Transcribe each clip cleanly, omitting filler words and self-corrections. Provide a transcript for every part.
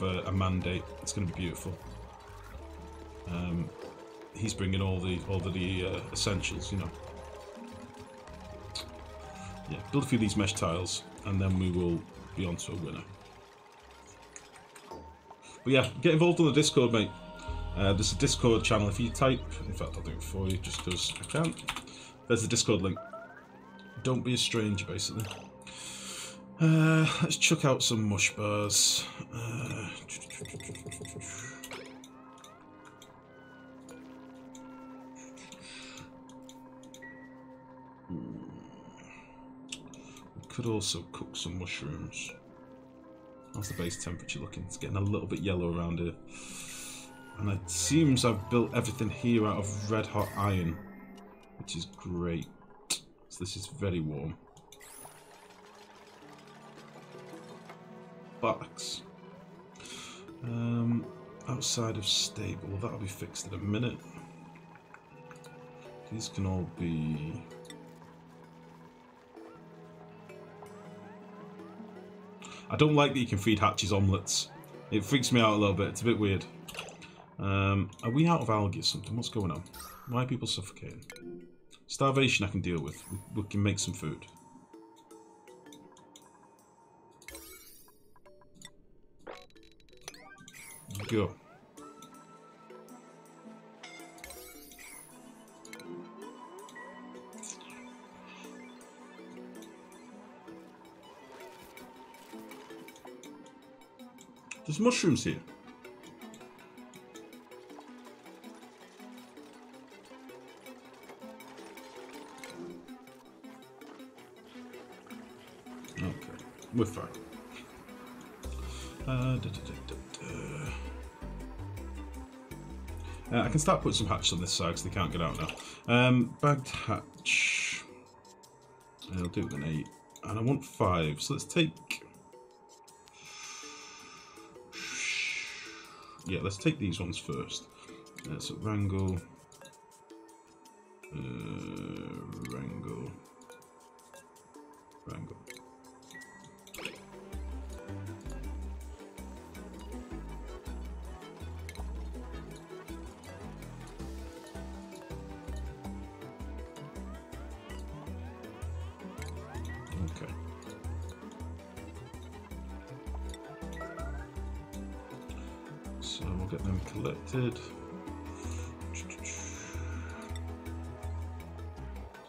have a mandate. It's going to be beautiful. He's bringing all the essentials, you know. Yeah, build a few of these mesh tiles, and then we will be on to a winner. But yeah, get involved on the Discord, mate. There's a Discord channel. If you type, in fact, I'll do it for you just because I can. There's the Discord link. Don't be a stranger, basically. Let's chuck out some mush bars. We could also cook some mushrooms. How's the base temperature looking? It's getting a little bit yellow around here. And it seems I've built everything here out of red hot iron, which is great. So this is very warm. Barracks. Outside of stable, that'll be fixed in a minute. These can all be... I don't like that you can feed hatches omelettes. It freaks me out a little bit, it's a bit weird. Are we out of algae or something? What's going on? Why are people suffocating? Starvation I can deal with. We can make some food. Go. There's mushrooms here. Okay, we're fine. I can start putting some hatches on this side because they can't get out now. Bagged hatch. I'll do it with an 8. And I want 5, so let's take... Yeah, let's take these ones first. So wrangle. Wrangle. Wrangle. Okay. So we'll get them collected.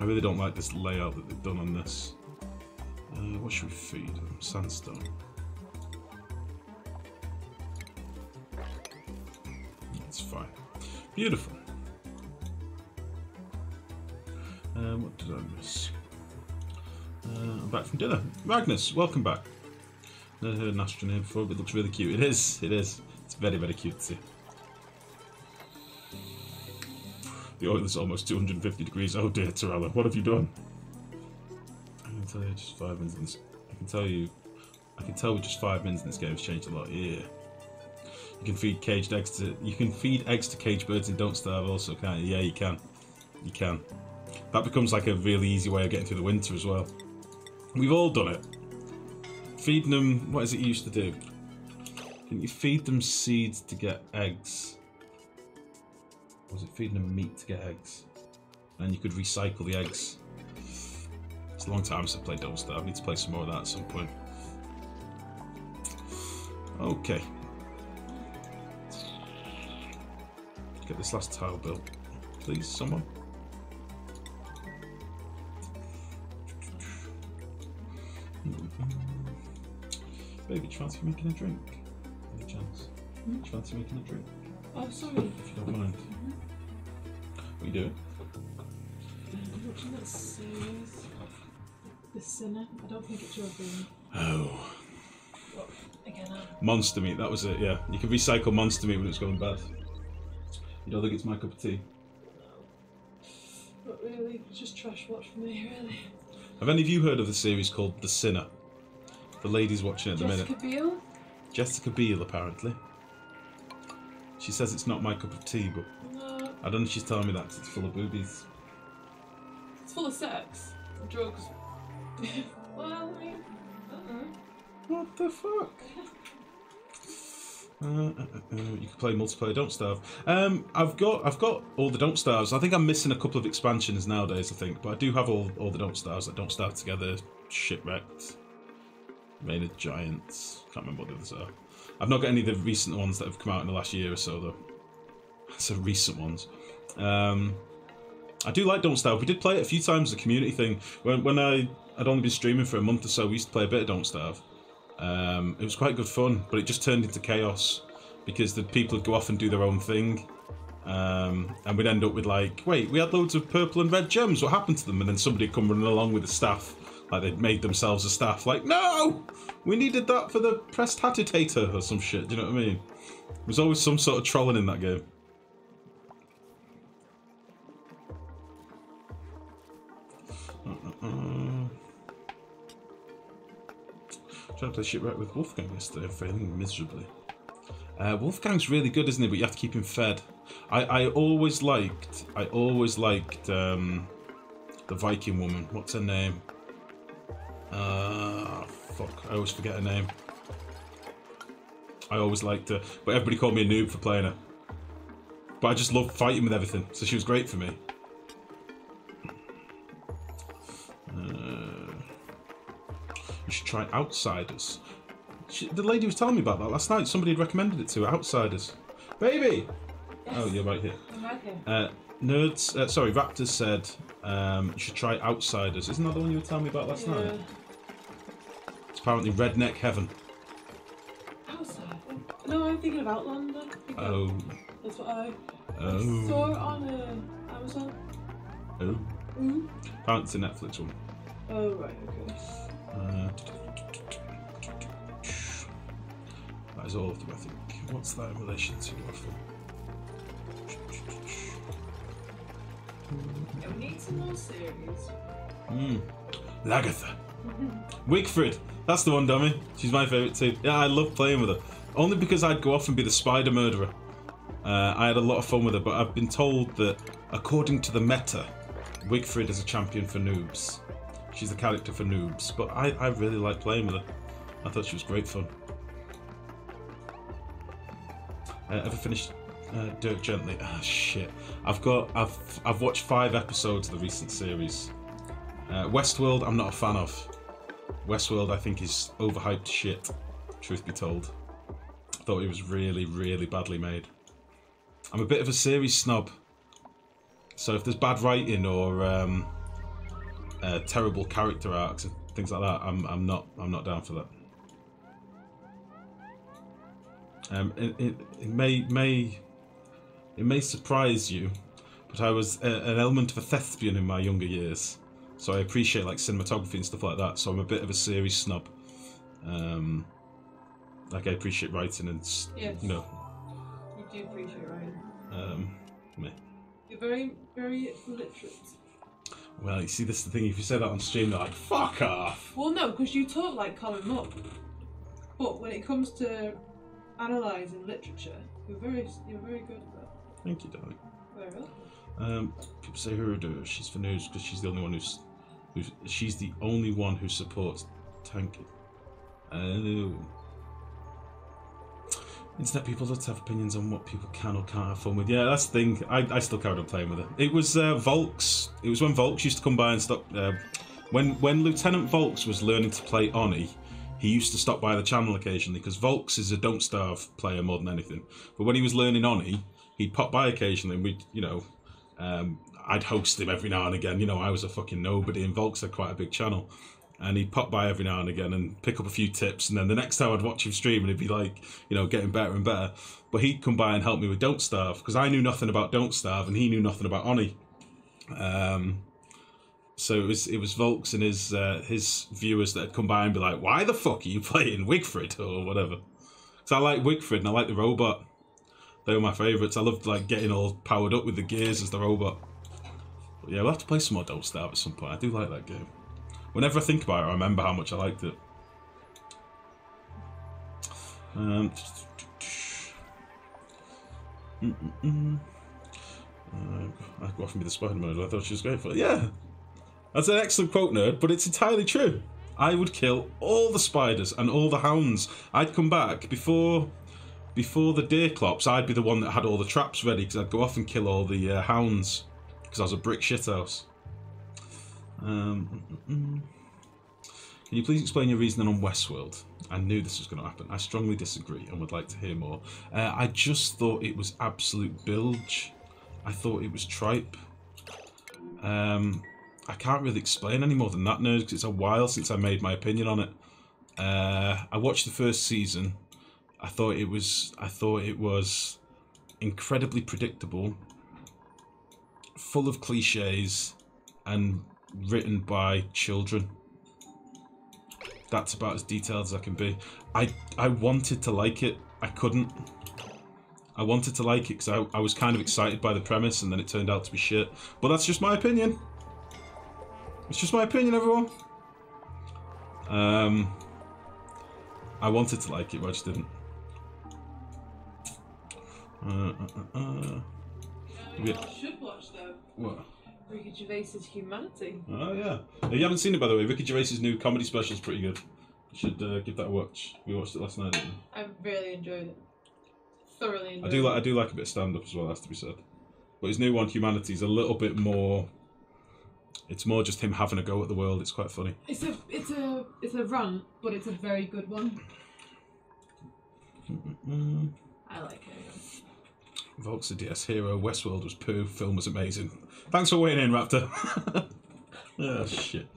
I really don't like this layout that they've done on this. What should we feed them? Sandstone. That's fine. Beautiful. What did I miss? I'm back from dinner. Magnus, welcome back. Never heard an Astron here before, but it looks really cute. It is. It is. It's very, very cutesy. The oil is almost 250 degrees. Oh dear, Torella, what have you done? I can tell you just 5 minutes in this. I can tell with just 5 minutes in this game has changed a lot. Yeah. You can feed caged eggs to. You can feed eggs to caged birds and don't starve. Also, can't you? Yeah, you can. You can. That becomes like a really easy way of getting through the winter as well. We've all done it. Feeding them. What is it you used to do? Didn't you feed them seeds to get eggs? Or was it feeding them meat to get eggs? And you could recycle the eggs. It's a long time since I played Don't Starve. I need to play some more of that at some point. Okay. Get this last tile built. Please, someone. Baby, do you fancy making a drink? Any chance? Do you fancy making a drink? Oh, sorry. If you don't mind. What are you doing? I'm watching that series. The Sinner. I don't think it's your thing. Oh. What? Again, Monster meat, that was it, yeah. You can recycle monster meat when it's going bad. You don't think it's my cup of tea? No. Not really. It's just trash watch for me, really. Have any of you heard of the series called The Sinner? The lady's watching it at the minute. Jessica Biel? Jessica Biel, apparently. She says it's not my cup of tea, but No. I don't know if she's telling me that because it's full of boobies. It's full of sex. Drugs. Well, I mean, What the fuck? You can play multiplayer. Don't Starve. I've got all the Don't Starves. I think I'm missing a couple of expansions nowadays. I think, but I do have all the Don't Starves. Like Don't Starve Together, Shipwrecked, Maynard Giants. Can't remember what the others are. I've not got any of the recent ones that have come out in the last year or so though. So recent ones. I do like Don't Starve. We did play it a few times as a community thing. When I'd only been streaming for a month or so, we used to play a bit of Don't Starve. It was quite good fun, but it just turned into chaos because the people would go off and do their own thing, and we'd end up with like, wait, we had loads of purple and red gems, what happened to them? And then somebody would come running along with the staff, like they'd made themselves a staff, like, no, we needed that for the prestidigitator or some shit, do you know what I mean? There was always some sort of trolling in that game. Trying to play Shipwreck with Wolfgang yesterday, failing miserably. Wolfgang's really good, isn't he? But you have to keep him fed. I always liked the Viking woman. What's her name? Fuck, I always forget her name. I always liked her, but everybody called me a noob for playing her. But I just loved fighting with everything, so she was great for me. You should try Outsiders. The lady was telling me about that last night. Somebody had recommended it to her. Outsiders. Baby! Yes. Oh, you're right here. I'm right here. Raptors said you should try Outsiders. Isn't that the one you were telling me about last night? It's apparently redneck heaven. Outside? No, I'm thinking of Outlander. Oh. That's what I saw it on Amazon. Oh. Mm. Apparently it's a Netflix one. Oh, right, okay. That is all of them, I think. What's that in relation to? Yeah, we need some more series. Lagatha. Wigfrid. That's the one, dummy. She's my favourite too. Yeah, I love playing with her. Only because I'd go off and be the spider murderer. I had a lot of fun with her, but I've been told that, according to the meta, Wigfrid is a champion for noobs. She's the character for noobs, but I really like playing with her. I thought she was great fun. Ever finished Dirk Gently? Ah, shit. I've watched 5 episodes of the recent series. Westworld, I'm not a fan of. Westworld, I think, is overhyped shit, truth be told. I thought it was really, really badly made. I'm a bit of a series snob. So if there's bad writing or terrible character arcs and things like that, I'm not down for that. It may surprise you, but I was an element of a thespian in my younger years, so I appreciate like cinematography and stuff like that. So I'm a bit of a series snob. Like I appreciate writing and yes, you know. You do appreciate writing. Meh. You're very, very literate. Well, you see, this is the thing. If you say that on stream, they're like, "Fuck off." Well, no, because you talk like Colin Muck. But when it comes to analysing literature, you're very good at that. Thank you, darling. Very well. People say Hurudu. She's for news because she's the only one she's the only one who supports tanking. Oh. Internet people don't have opinions on what people can or can't have fun with. Yeah, that's the thing. I still carried on playing with it. It was Volks. It was when Volks used to come by and stop. When Lieutenant Volks was learning to play Oni, he used to stop by the channel occasionally because Volks is a Don't Starve player more than anything. But when he was learning Oni, he'd pop by occasionally and we'd, you know, I'd host him every now and again. You know, I was a fucking nobody and Volks had quite a big channel. And he'd pop by every now and again and pick up a few tips, and then the next time I'd watch him stream and he'd be like, you know, getting better and better. But he'd come by and help me with Don't Starve, because I knew nothing about Don't Starve and he knew nothing about Oni. So it was Volks and his viewers that had come by and be like, why the fuck are you playing Wigfrid or whatever? Because I like Wigfrid and I like the robot. They were my favourites. I loved like getting all powered up with the gears as the robot. But yeah, we'll have to play some more Don't Starve at some point. I do like that game. Whenever I think about it, I remember how much I liked it. I go off and be the Spider-Man. I thought she was great for it. Yeah! That's an excellent quote, nerd, but it's entirely true. I would kill all the spiders and all the hounds. I'd come back before before the deer clops, I'd be the one that had all the traps ready because I'd go off and kill all the hounds because I was a brick shithouse. Can you please explain your reasoning on Westworld? I knew this was going to happen. I strongly disagree and would like to hear more. I just thought it was absolute bilge. I thought it was tripe. I can't really explain any more than that, nerds, because it's a while since I made my opinion on it. I watched the first season. I thought it was incredibly predictable, full of cliches, and written by children. That's about as detailed as I can be. I wanted to like it. I couldn't. I wanted to like it because I was kind of excited by the premise, and then it turned out to be shit. But that's just my opinion. It's just my opinion, everyone. I wanted to like it, but I just didn't. You all should watch though. What? Ricky Gervais's Humanity. Oh yeah. You haven't seen it, by the way. Ricky Gervais's new comedy special is pretty good. You should give that a watch. We watched it last night, didn't we? I really enjoyed it. Thoroughly enjoyed I do like a bit of stand up as well, has to be said. But his new one, Humanity, is a little bit more. It's more just him having a go at the world. It's quite funny. It's a rant, but it's a very good one. I like it. Volks the DS hero. Westworld was poo. Film was amazing. Thanks for weighing in, Raptor. Oh shit.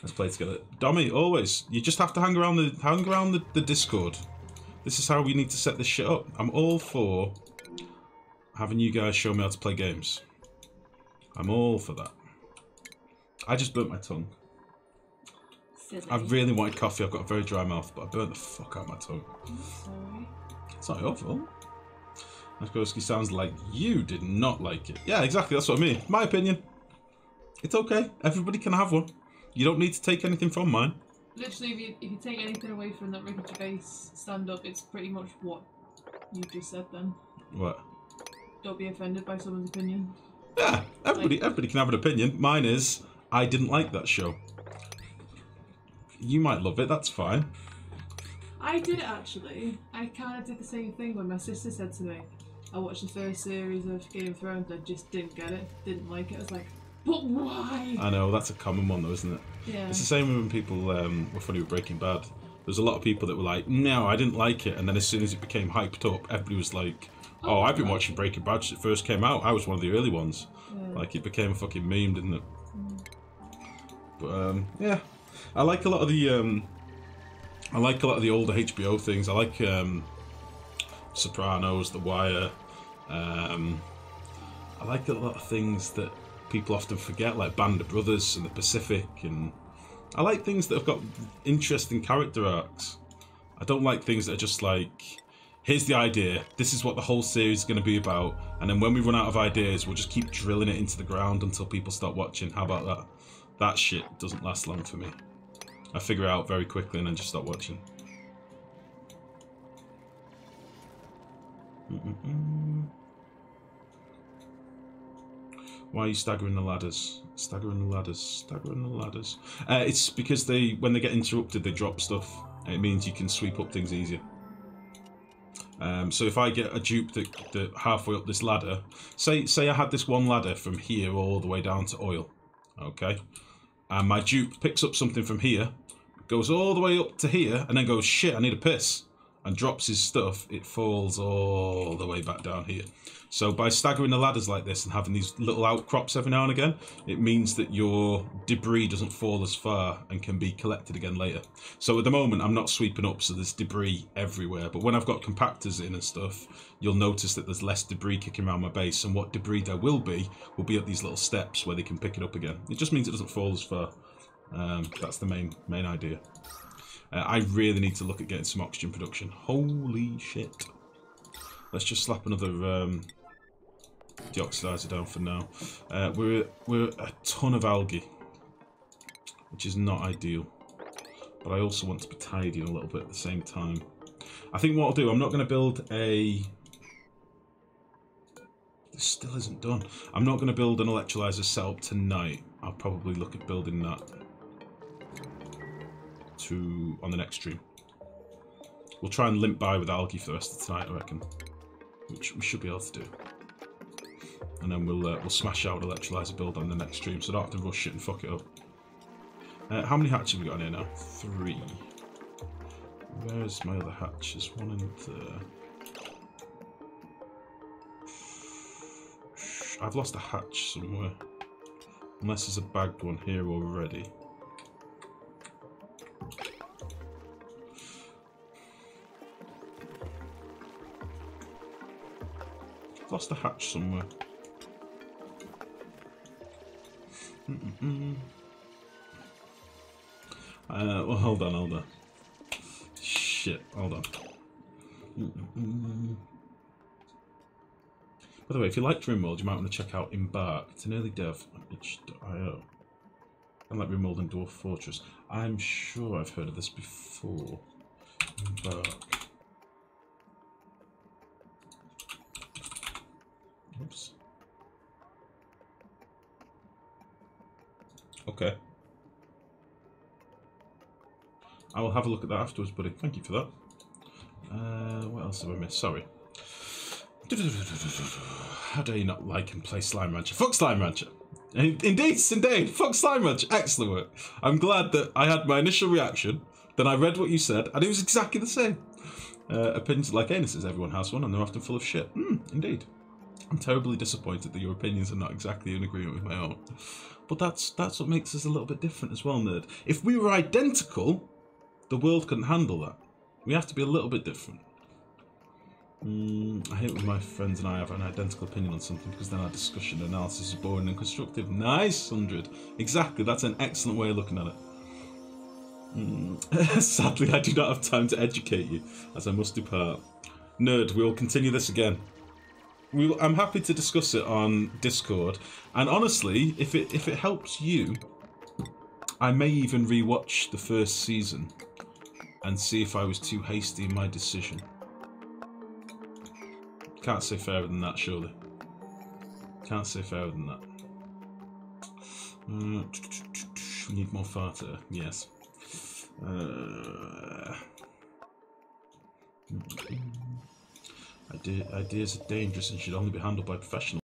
Let's play together. Dommy, always. You just have to hang around the Discord. This is how we need to set this shit up. I'm all for having you guys show me how to play games. I'm all for that. I just burnt my tongue. Silly. I really wanted coffee. I've got a very dry mouth, but I burnt the fuck out of my tongue. I'm sorry. It's not your fault. Naskoski sounds like you did not like it. Yeah, exactly. That's what I mean. My opinion. It's okay. Everybody can have one. You don't need to take anything from mine. Literally, if you take anything away from that Ricky Gervais stand-up, it's pretty much what you just said then. What? Don't be offended by someone's opinion. Yeah, everybody can have an opinion. Mine is, I didn't like that show. You might love it, that's fine. I did actually. I kind of did the same thing when my sister said to me, I watched the first series of Game of Thrones, I just didn't get it, didn't like it. I was like, but why? I know, that's a common one though, isn't it? Yeah. It's the same when people were funny with Breaking Bad. There's a lot of people that were like, no, I didn't like it, and then as soon as it became hyped up, everybody was like, oh, I've been watching Breaking Bad since it first came out. I was one of the early ones. Yeah. Like, it became a fucking meme, didn't it? But, yeah. I like a lot of the, older HBO things. I like, Sopranos, The Wire. I like a lot of things that people often forget, like Band of Brothers and The Pacific, and I like things that have got interesting character arcs. I don't like things that are just like, here's the idea, this is what the whole series is going to be about, and then when we run out of ideas, we'll just keep drilling it into the ground until people start watching. How about that? That shit doesn't last long for me. I figure it out very quickly and then just stop watching. Why are you staggering the ladders? Staggering the ladders. Staggering the ladders. It's because when they get interrupted, they drop stuff. And it means you can sweep up things easier. So if I get a dupe that halfway up this ladder, say I had this one ladder from here all the way down to oil, okay? And my dupe picks up something from here, goes all the way up to here, and then goes, shit, I need a piss, and drops his stuff, it falls all the way back down here. So by staggering the ladders like this and having these little outcrops every now and again, it means that your debris doesn't fall as far and can be collected again later. So at the moment, I'm not sweeping up, so there's debris everywhere. But when I've got compactors in and stuff, you'll notice that there's less debris kicking around my base, and what debris there will be at these little steps where they can pick it up again. It just means it doesn't fall as far. That's the main idea. I really need to look at getting some oxygen production. Holy shit. Let's just slap another deoxidizer down for now. We're a ton of algae, which is not ideal. But I also want to be tidying a little bit at the same time. I think what I'll do, I'm not going to build a... This still isn't done. I'm not going to build an electrolyzer setup tonight. I'll probably look at building that on the next stream. We'll try and limp by with algae for the rest of tonight, I reckon. Which we should be able to do. And then we'll smash out electrolyzer build on the next stream, so I don't have to rush it and fuck it up. How many hatches have we got in here now? 3. Where's my other hatch? There's one in there. I've lost a hatch somewhere. Unless there's a bagged one here already. I've lost a hatch somewhere. Well, hold on. Shit, hold on. By the way, if you like Rimworld, you might want to check out Embark. It's an early dev on itch.io. And like Rimworld and Dwarf Fortress. I'm sure I've heard of this before. Embark. Oops. Okay. I will have a look at that afterwards, buddy. Thank you for that. What else have I missed? Sorry. How dare you not like and play Slime Rancher? Fuck Slime Rancher! Indeed, fuck Slime Rancher. Excellent work. I'm glad that I had my initial reaction, then I read what you said, and it was exactly the same. Opinions like anuses, everyone has one, and they're often full of shit. Indeed. I'm terribly disappointed that your opinions are not exactly in agreement with my own. But that's what makes us a little bit different as well, nerd. If we were identical, the world couldn't handle that. We have to be a little bit different. I hate when my friends and I have an identical opinion on something because then our discussion and analysis is boring and constructive. Nice, 100. Exactly, that's an excellent way of looking at it. Sadly, I do not have time to educate you, as I must depart. Nerd, we will continue this again. I'm happy to discuss it on Discord, and honestly, if it helps you, I may even rewatch the first season and see if I was too hasty in my decision. Can't say fairer than that, surely. Can't say fairer than that. We need more farter. Yes. Ideas are dangerous and should only be handled by professionals.